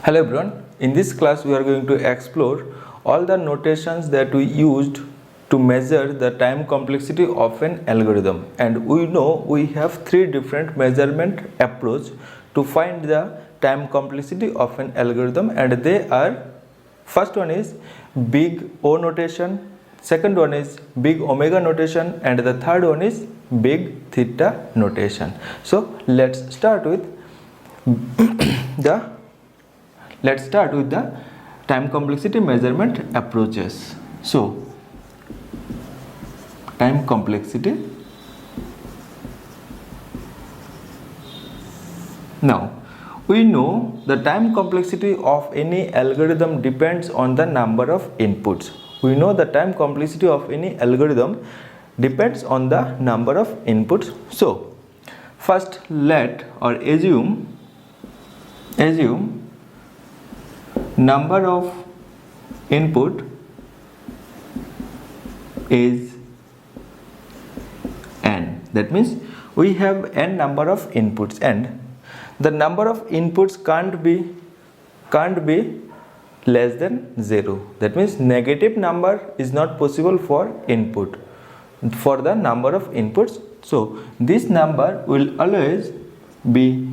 Hello everyone, in this class we are going to explore all the notations that we used to measure the time complexity of an algorithm, and we know we have three different measurement approach to find the time complexity of an algorithm, and they are: first one is big O notation, second one is big omega notation, and the third one is big theta notation. So let's start with the time complexity measurement approaches. So time complexity. Now we know the time complexity of any algorithm depends on the number of inputs. We know the time complexity of any algorithm depends on the number of inputs. So first assume number of input is n. That means we have n number of inputs, and the number of inputs can't be less than 0. That means negative number is not possible for input, for the number of inputs. So this number will always be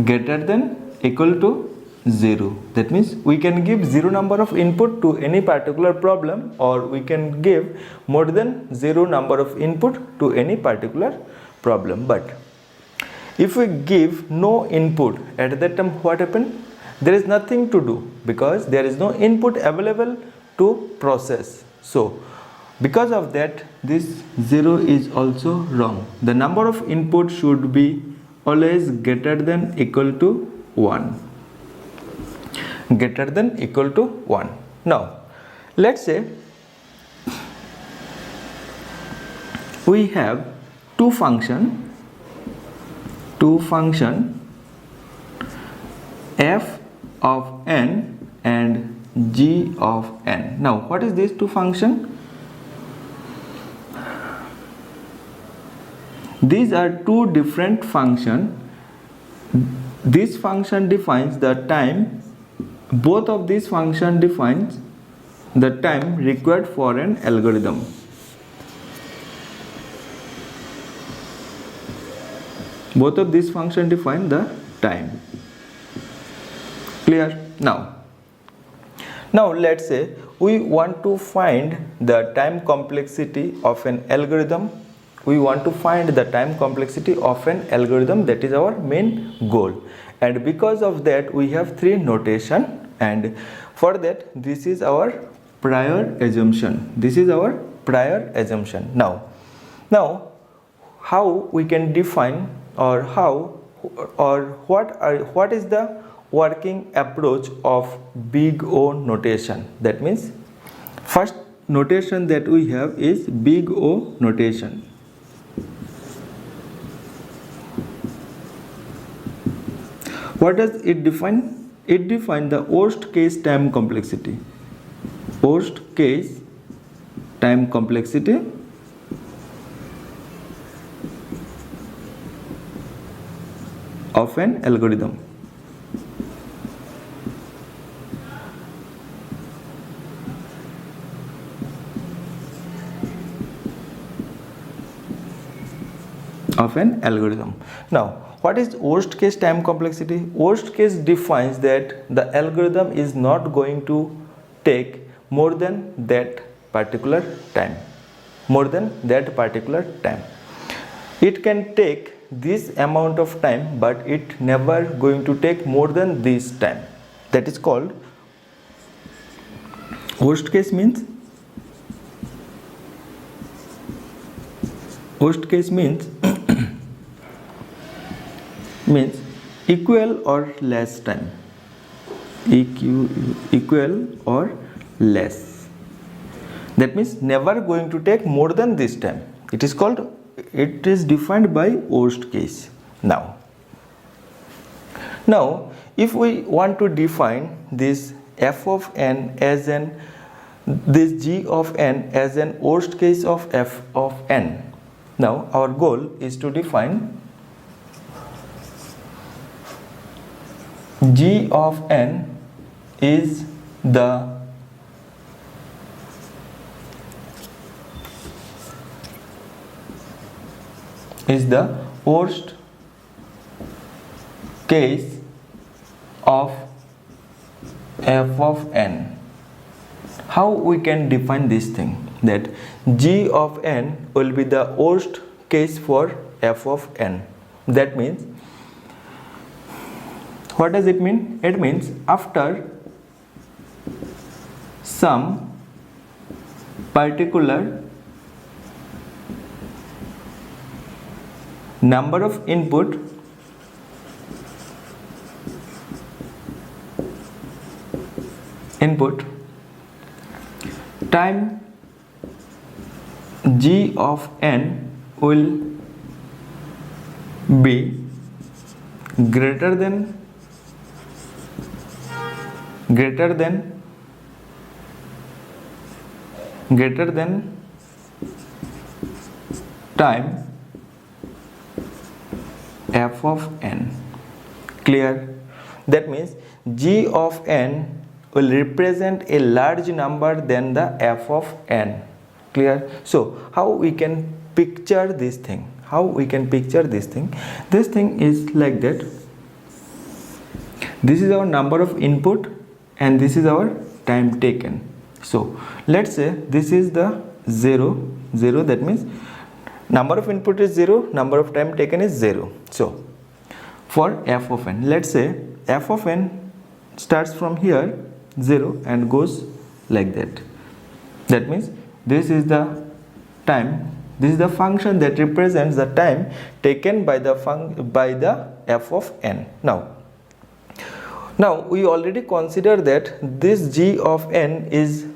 greater than equal to 0. That means we can give 0 number of input to any particular problem, or we can give more than 0 number of input to any particular problem. But if we give no input, at that time what happens? There is nothing to do because there is no input available to process. So because of that, this 0 is also wrong. The number of input should be always greater than equal to 1. Greater than equal to 1. Now let's say we have two function f of n and g of n. Now what is these two function? These are two different function. This function defines the time. Both of these function defines the time required for an algorithm. Both of these function define the time. Clear? Now let's say we want to find the time complexity of an algorithm. We want to find the time complexity of an algorithm. That is our main goal. And because of that, we have three notation, and for that this is our prior assumption. This is our prior assumption. Now how we can define, or what is the working approach of big O notation? That means first notation that we have is big O notation. What does it define? It defines the worst case time complexity. Worst case time complexity of an algorithm. Now what is worst case time complexity? Worst case defines that the algorithm is not going to take more than that particular time. It can take this amount of time, but it never going to take more than this time. That is called worst case. Means means equal or less time. Equal or less. That means never going to take more than this time. It is defined by worst case. Now if we want to define this f of n as this g of n as an worst case of f of n, now our goal is to define g of n is the worst case of f of n. How we can define this thing? That g of n will be the worst case for f of n. That means, what does it mean? It means after some particular number of input time g of n will be greater than time f of n. Clear? That means g of n will represent a large number than the f of n. Clear? So how we can picture this thing? This thing is like that. This is our number of input and this is our time taken. So let's say this is the 0, that means number of input is 0, number of time taken is 0. So for f of n, let's say f of n starts from here 0 and goes like that. That means this is the time, this is the function that represents the time taken by the f of n. Now we already consider that this g of n is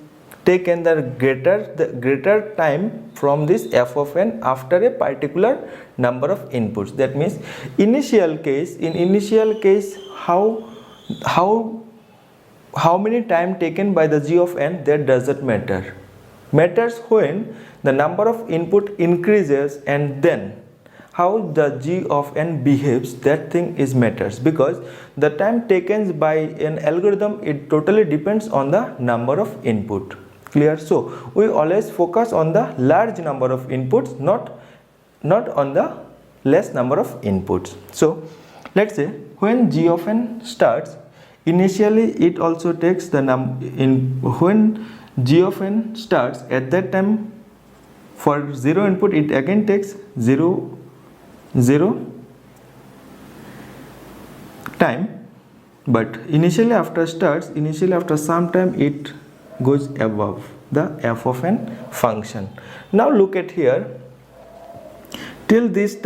taken the greater time from this f of n after a particular number of inputs. That means in initial case how many time taken by the g of n, that doesn't matter. Matters when the number of input increases and then how the g of n behaves, that thing is matters, because the time taken by an algorithm, it totally depends on the number of input. Clear? So we always focus on the large number of inputs, not on the less number of inputs. So let's say when g of n starts, initially it also takes the when g of n starts, at that time for 0 input it again takes 0 time, but initially after some time it goes above the f of n function. Now look at here, till this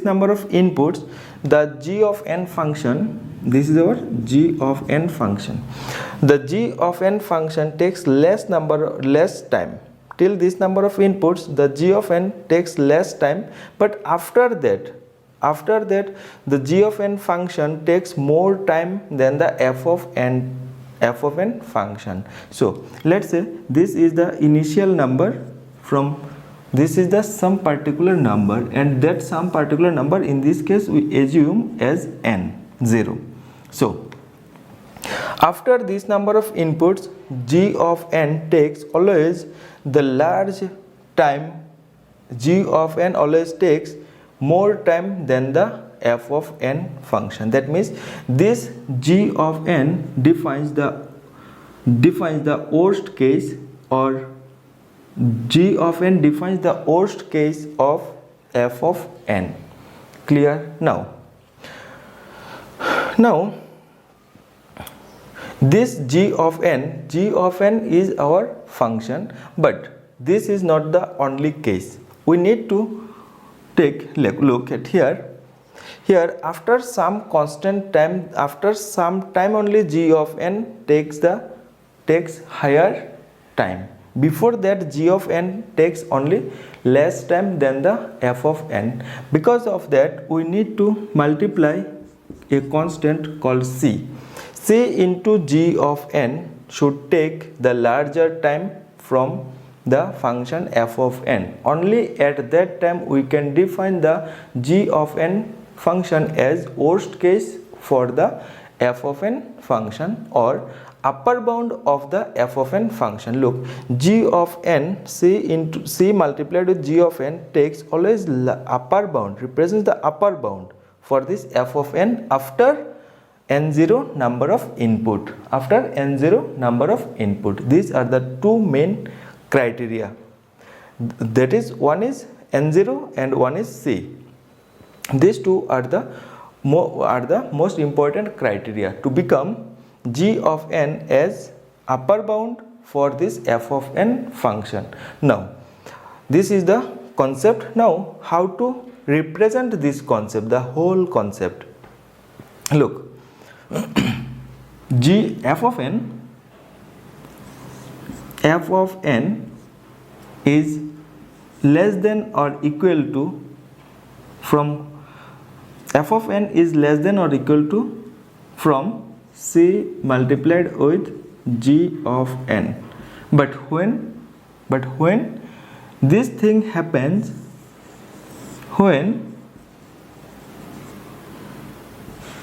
number of inputs, the g of n function, this is our g of n function, the g of n function takes less time. Till this number of inputs, the g of n takes less time, but after that the g of n function takes more time than the f of n function. So let's say this is the initial number, from this is the some particular number, and that some particular number in this case we assume as n, 0. So after this number of inputs, g of n takes always the large time, g of n always takes more time than the f of n function. That means this g of n defines the worst case, or g of n defines the worst case of f of n. Clear? Now this g of n is our function, but this is not the only case. We need to take look at here after some constant time, after some time only g of n takes higher time. Before that g of n takes only less time than the f of n. Because of that we need to multiply a constant called c. C into g of n should take the larger time from the function f of n. Only at that time we can define the g of n function as worst case for the f of n function or upper bound of the f of n function. Look, g of n, c multiplied with g of n takes always upper bound, represents the upper bound for this f of n after n0 number of input. After n0 number of input, these are the two main criteria. That is, one is n0 and one is c. These two are the most important criteria to become g of n as upper bound for this f of n function. Now this is the concept. Now how to represent this concept, the whole concept. Look, g f of n is less than or equal to, from f of n is less than or equal to from c multiplied with g of n. But when this thing happens, when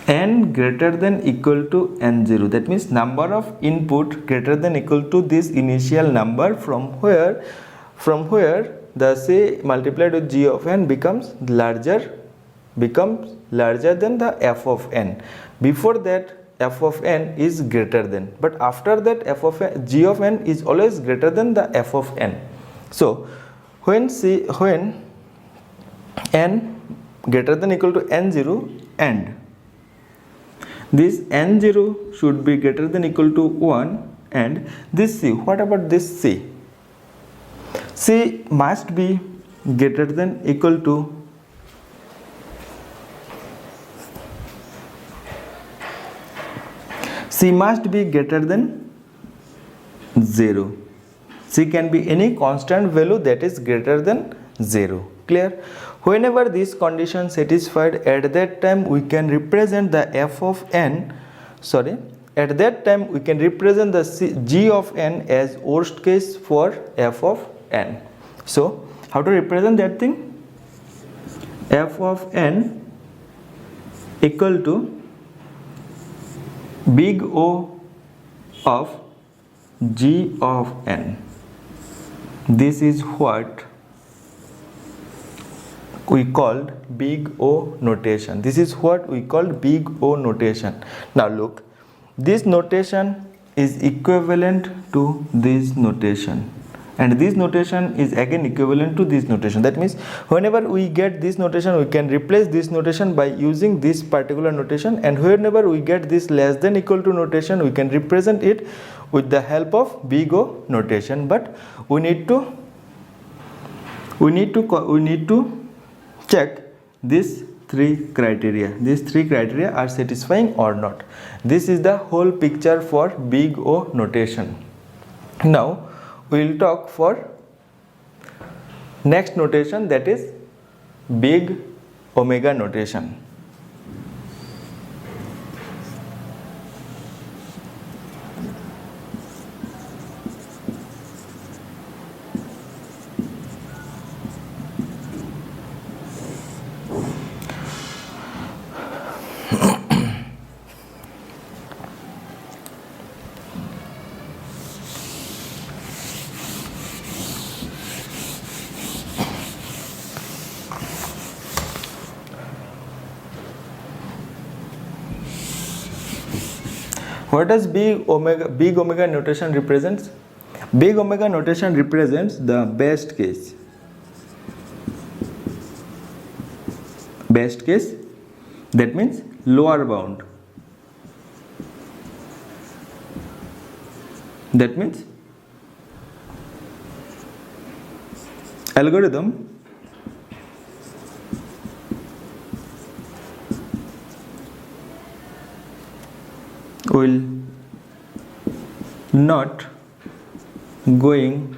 n greater than equal to n0, that means number of input greater than equal to this initial number, from where the c multiplied with g of n becomes larger than the f of n. Before that f of n is greater than, but after that g of n is always greater than the f of n. So when n greater than equal to n0 and this n0 should be greater than equal to 1, and this c, what about this c? C must be greater than equal to C must be greater than 0. C can be any constant value that is greater than 0. Clear? Whenever this condition satisfied, at that time we can represent the f of n, at that time we can represent the g of n as worst case for f of n. So how to represent that thing? F of n equal to big O of g of n. This is what we called big O notation. This is what we called big O notation. Now look, this notation is equivalent to this notation, and this notation is again equivalent to this notation. That means whenever we get this notation, we can replace this notation by using this particular notation, and whenever we get this less than equal to notation, we can represent it with the help of big O notation. But we need to check these three criteria. These three criteria are satisfying or not. This is the whole picture for big O notation. Now we will talk for next notation, that is big omega notation. What does big omega notation represents? Big omega notation represents the best case. Best case, that means lower bound. That means algorithm will not going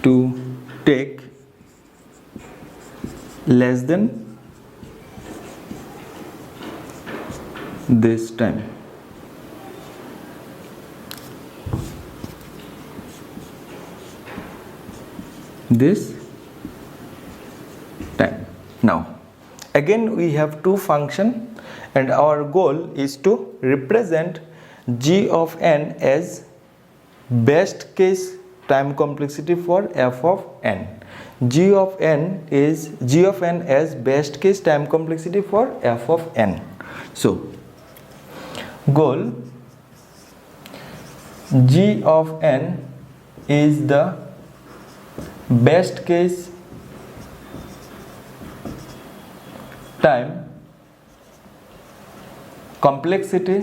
to take less than this time. This time. Now again we have two functions, and our goal is to represent g of n as best case time complexity for f of n. G of n as best case time complexity for f of n. So goal, g of n is the best case time complexity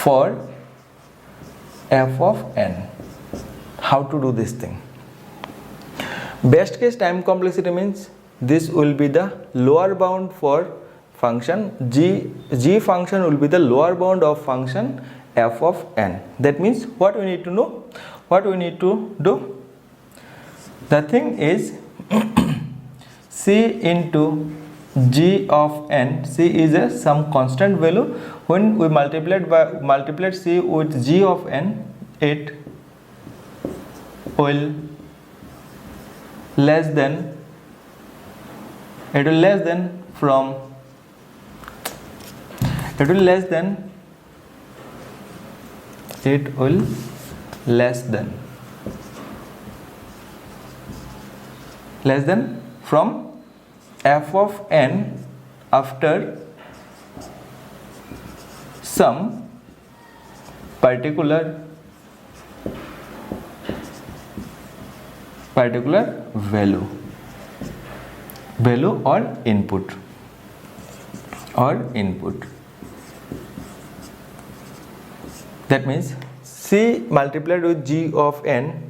for f of n. How to do this thing? Best case time complexity means this will be the lower bound for function g function will be the lower bound of function f of n. That means what we need to know, what we need to do, the thing is c into g of n. C is some constant value. When we multiply c with g of n, it will less than from it will less than from f of n after some particular value or input. That means c multiplied with g of n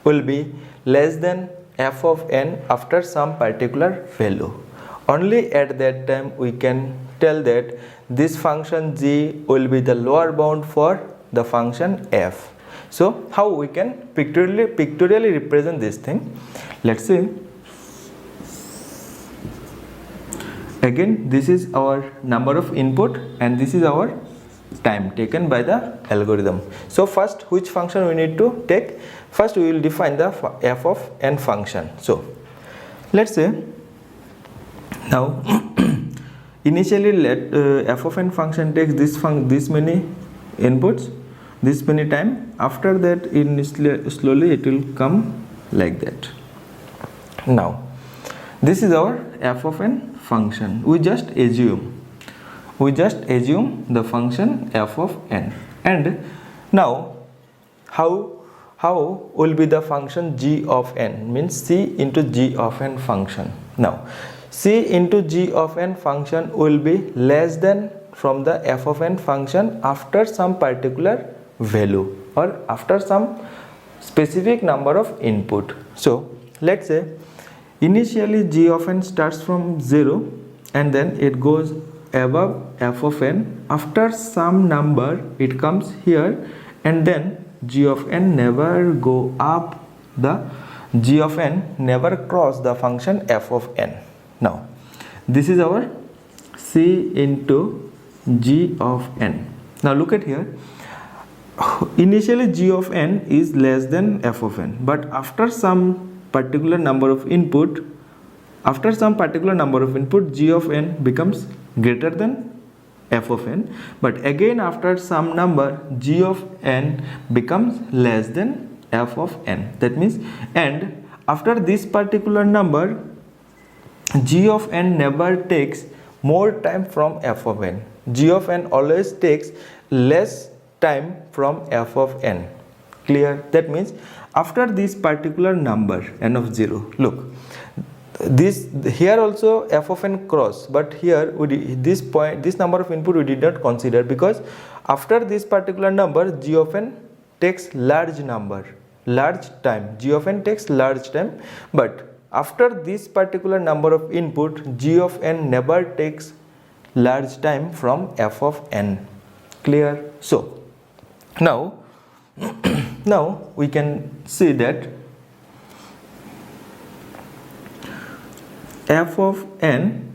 will be less than f of n after some particular value. Only at that time we can tell that this function g will be the lower bound for the function f. So how we can pictorially represent this thing? Let's see. Again, this is our number of input and this is our time taken by the algorithm. So first, which function we need to take? First we will define the f of n function. So let's say now initially let f of n function takes this many inputs, this many time. After that slowly it will come like that. Now this is our f of n function. We just assume the function f of n. And now how will be the function g of n? Means c into g of n function. Now c into g of n function will be less than from the f of n function after some particular value or after some specific number of input. So let's say initially g of n starts from 0 and then it goes above f of n. After some number it comes here, and then g of n never go up, the g of n never cross the function f of n. Now this is our c into g of n. Now look at here, initially g of n is less than f of n, but after some particular number of input, g of n becomes greater than f of n, but again after some number g of n becomes less than f of n. That means, and after this particular number g of n never takes more time from f of n. G of n always takes less time from f of n. Clear? That means after this particular number n of 0, look, this here also f of n cross, but here this number of input we did not consider, because after this particular number g of n takes large time, but after this particular number of input g of n never takes large time from f of n. Clear? So now we can see that f of n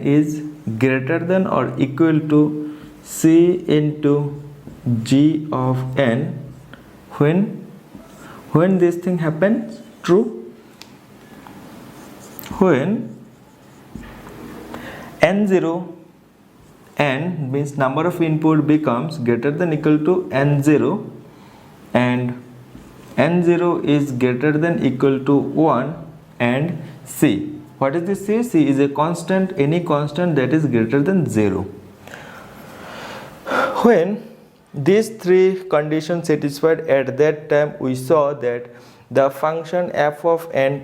is greater than or equal to c into g of n when this thing happens? True. When n0, n means number of input becomes greater than equal to n0 and n0 is greater than equal to 1 and c. What is this c? C is a constant, any constant that is greater than 0. When these three conditions satisfied, at that time we saw that the function f of n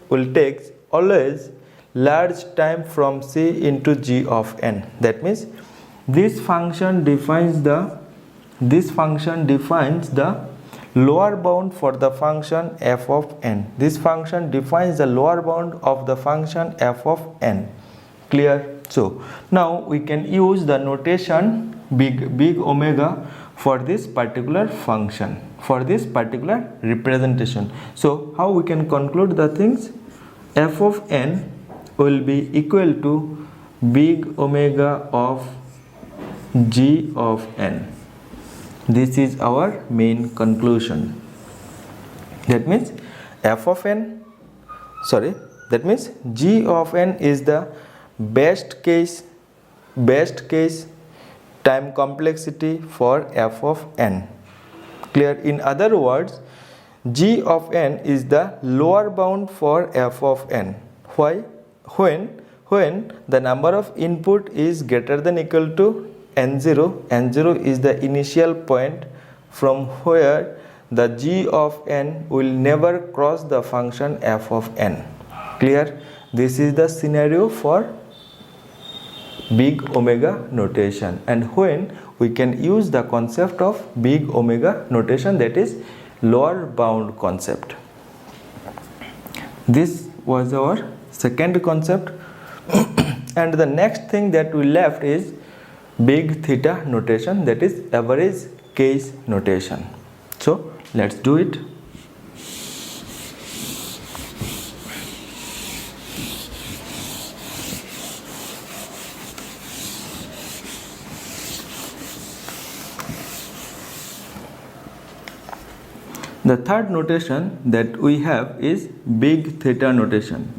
will take always large time from c into g of n. That means this function defines the lower bound for the function f of n. This function defines the lower bound of the function f of n. Clear? So now we can use the notation big omega for this particular function, for this particular representation. So how we can conclude the things? F of n will be equal to big omega of g of n. This is our main conclusion. That means g of n is the best case time complexity for f of n. Clear? In other words, g of n is the lower bound for f of n. Why? When the number of input is greater than equal to n0 is the initial point from where the g of n will never cross the function f of n. Clear? This is the scenario for big omega notation, and when we can use the concept of big omega notation, that is lower bound concept. This was our second concept and the next thing that we left is big theta notation, that is average case notation. So let's do it. The third notation that we have is big theta notation.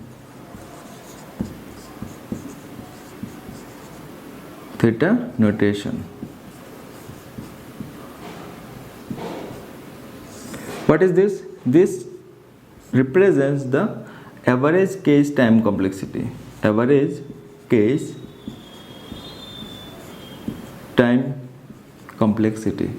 Theta notation. What is this? This represents the average case time complexity. Average case time complexity.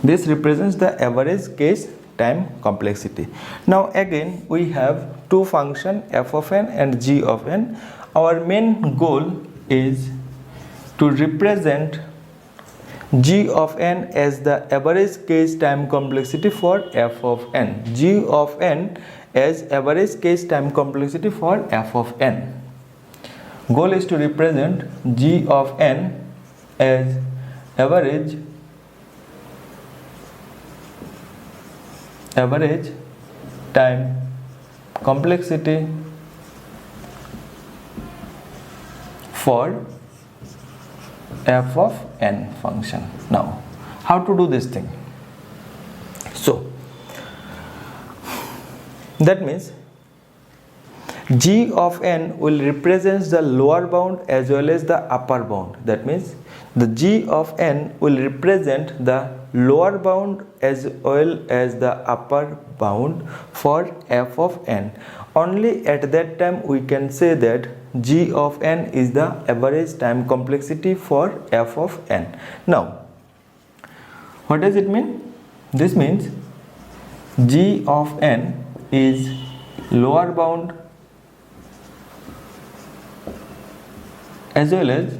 This represents the average case time complexity. Now again we have two functions f of n and g of n. Our main goal is to represent g of n as the average case time complexity for f of n. G of n as average case time complexity for f of n. Goal is to represent g of n as average time complexity for f of n function. Now how to do this thing? So that means g of n will represent the lower bound as well as the upper bound. That means the g of n will represent the lower bound as well as the upper bound for f of n. Only at that time we can say that g of n is the average time complexity for f of n. Now what does it mean? This means g of n is lower bound as well as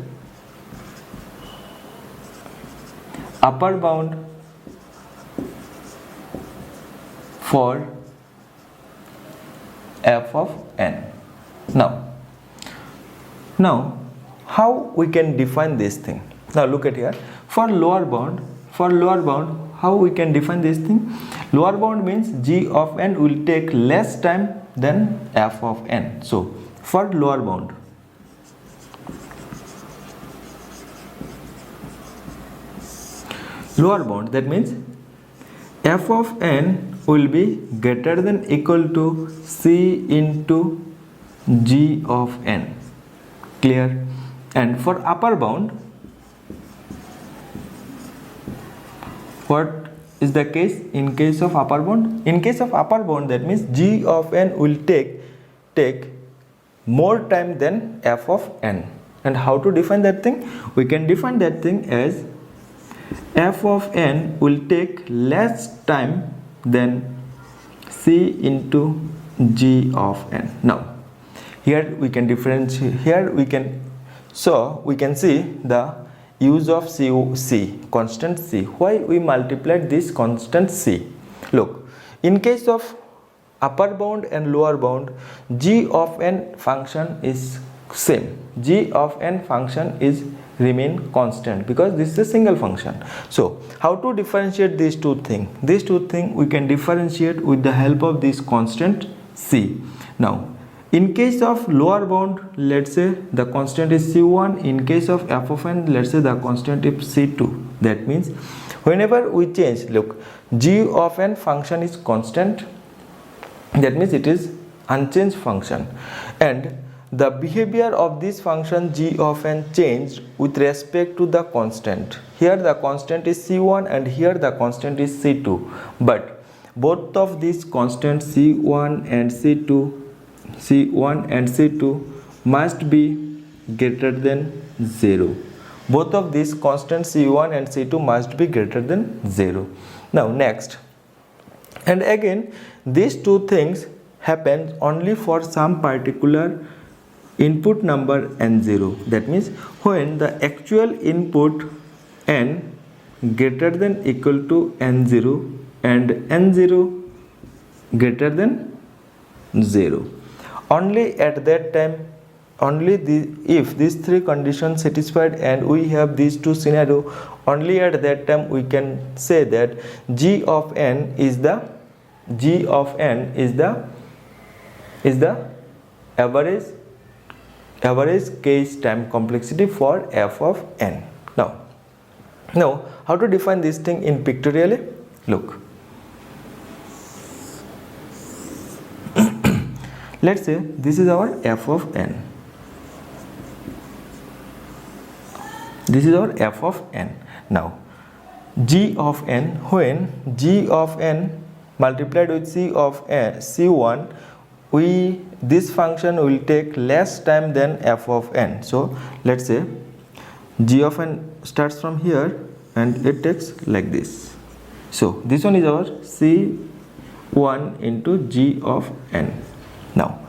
upper bound for f of n. Now how we can define this thing? Now look at here. For lower bound, how we can define this thing? Lower bound means g of n will take less time than f of n. So for lower bound. Lower bound, that means f of n will be greater than equal to c into g of n. Clear? And for upper bound, what is the case in case of upper bound? In case of upper bound, that means g of n will take more time than f of n. And how to define that thing? We can define that thing as f of n will take less time than c into g of n. Now here we can differentiate, here we can see the use of c, constant c. Why we multiplied this constant c? Look, in case of upper bound and lower bound, g of n function is same. G of n function is remain constant because this is a single function. So how to differentiate these two things? These two things we can differentiate with the help of this constant c. Now in case of lower bound, let's say the constant is c1. In case of f of n, let's say the constant is c2. That means whenever we change, look, g of n function is constant, that means it is unchanged function, and the behavior of this function g of n changed with respect to the constant. Here the constant is c1 and here the constant is c2, but both of these constants c1 and c2 must be greater than 0. Both of these constants c1 and c2 must be greater than 0. Now next, and again these two things happen only for some particular input number n0. That means when the actual input n greater than equal to n0 and n0 greater than 0. Only at that time, if these three conditions satisfied and we have these two scenarios, only at that time we can say that g of n is the average case time complexity for f of n. Now how to define this thing in pictorially? Look, let's say this is our f of n. This is our f of n. Now g of n, when g of n multiplied with c of n, c1, this function will take less time than f of n. So let's say g of n starts from here and it takes like this. So this one is our c1 into g of n. Now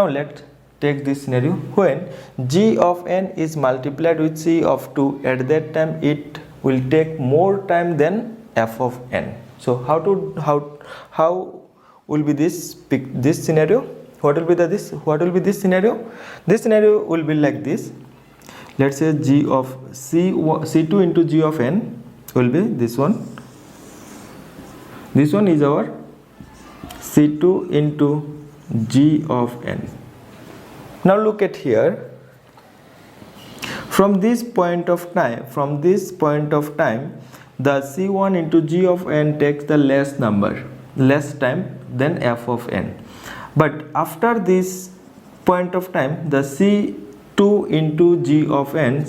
let's take this scenario when g of n is multiplied with c of 2. At that time it will take more time than f of n. So how will be this scenario? What will be this scenario? This scenario will be like this. Let's say g of c2 into g of n will be this one. This one is our c2 into g of n. Now look at here. From this point of time, the c1 into g of n takes the less time than f of n. But after this point of time, the c2 into g of n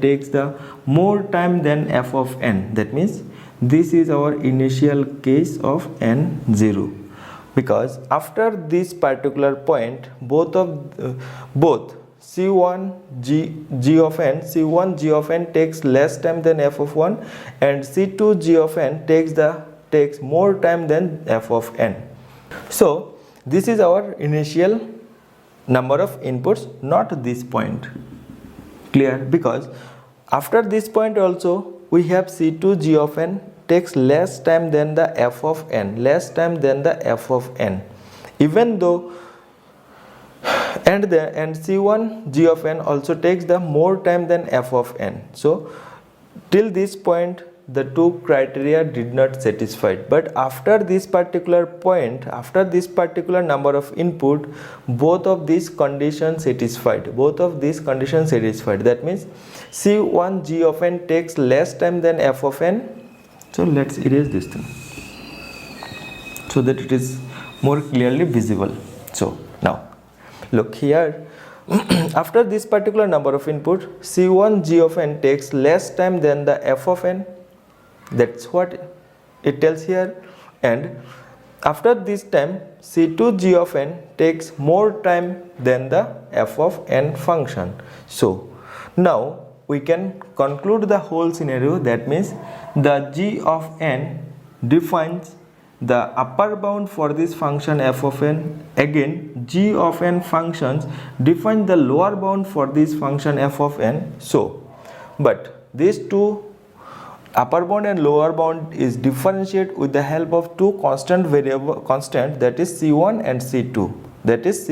takes the more time than f of n. That means this is our initial case of n0, because after this particular point both c1 g of n takes less time than f of 1 and c2 g of n takes more time than f of n. So this is our initial number of inputs, not this point. Clear? Because after this point also we have c2 g of n takes less time than the f of n, even though and c1 g of n also takes the more time than f of n. So till this point the two criteria did not satisfied, but after this particular point, after this particular number of input, both of these conditions satisfied, that means C1 g of n takes less time than f of n. So let's erase this thing so that it is more clearly visible. So now look here. After this particular number of input, C1 g of n takes less time than the f of n. That's what it tells here. And after this time, C2 g of n takes more time than the f of n function. So now we can conclude the whole scenario. That means the g of n defines the upper bound for this function f of n. Again, g of n functions define the lower bound for this function f of n. So, but these two, upper bound and lower bound, is differentiated with the help of two constant, that is C1 and C2. That is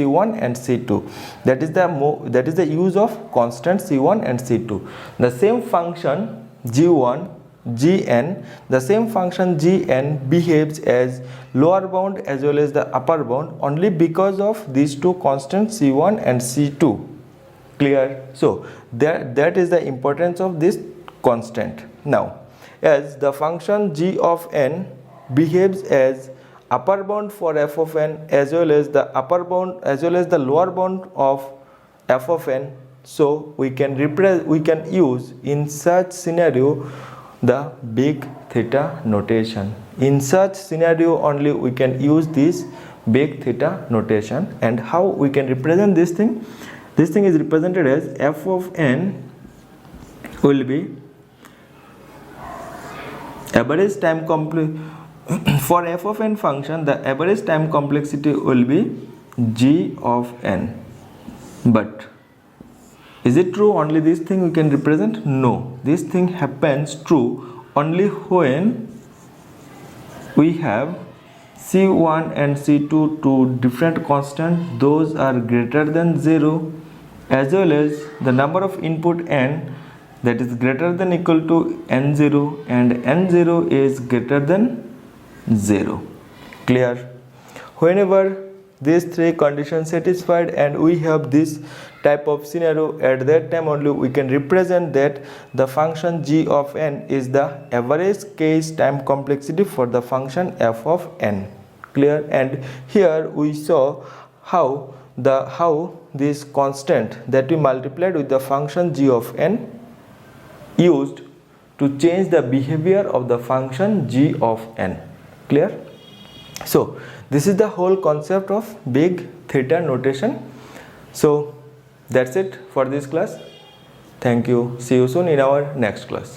the use of constant C1 and C2. The same function g1 gn, the same function gn behaves as lower bound as well as the upper bound only because of these two constants C1 and C2. Clear? So that is the importance of this constant. Now, as the function g of n behaves as upper bound for f of n as well as the upper bound as well as the lower bound of f of n, so we can use in such scenario the big theta notation. In such scenario only we can use this big theta notation. And how we can represent this thing? This thing is represented as f of n will be average time for f of n function, the average time complexity will be g of n. But is it true only this thing we can represent? No, this thing happens true only when we have C1 and C2 two different constants, those are greater than 0, as well as the number of input n, that is greater than equal to n0, and n0 is greater than 0. Clear? Whenever these three conditions satisfied and we have this type of scenario, at that time only we can represent that the function g of n is the average case time complexity for the function f of n. Clear? And here we saw how this constant that we multiplied with the function g of n used to change the behavior of the function g of n. Clear? So this is the whole concept of big theta notation. So that's it for this class. Thank you. See you soon in our next class.